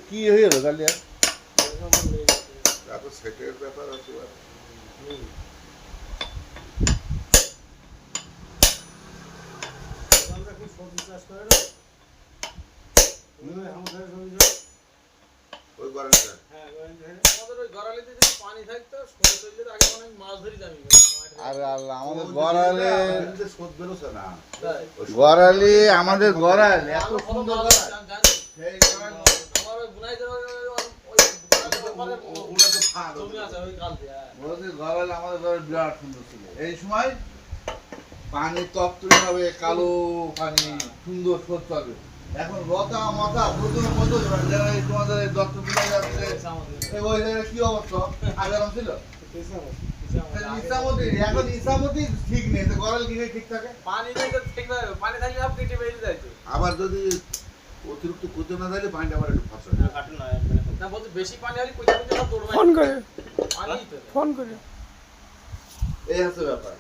কি হয়ে গেল কালিয়া? এত সেটের ব্যাপার আছে। ওই গরালিটা পানি থাকতো আগে অনেক মাছ ধরি যাবি। আরে আল্লাহ, আমাদের গড়ালে শোধ বেরোছে না। গড়ালি আমাদের গড়াল এত আমার সুন্দর ভালো গড়াল। জানি। সেই গড়াল আমার ওই বুনাই দেওয়া ওগুলো তো ফাঁদ। জমি আছে ওই কাল দিয়ে। বলছি গড়াল আমাদের গড়াল বিরাট সুন্দর ছিল। এই সময় পানি তপ্তরি হবে, কালো পানি, সুন্দর স্রোত চলবে। এখন লতা মতা প্রচুর মতো তোমাদের এই দত্ত পূজা যাচ্ছে, ওই জায়গায় কি অবস্থা আগে ছিল ইসামতি। এখন ইসামতি ঠিক নেই, তো গড়াল কি ঠিক থাকে? পানি নেই তো ঠিক না, পানি থাকলে সব কেটে বেরিয়ে যায় তো। আবার যদি অতিরিক্ত কুচো না দিলে পানিটা আবার একটু ফাঁসা হয়। না বলতে বেশি পানি হলে কোথা থেকে সব দৌড় মারে। ফোন করে পানি তো ফোন করে এই হচ্ছে ব্যাপার।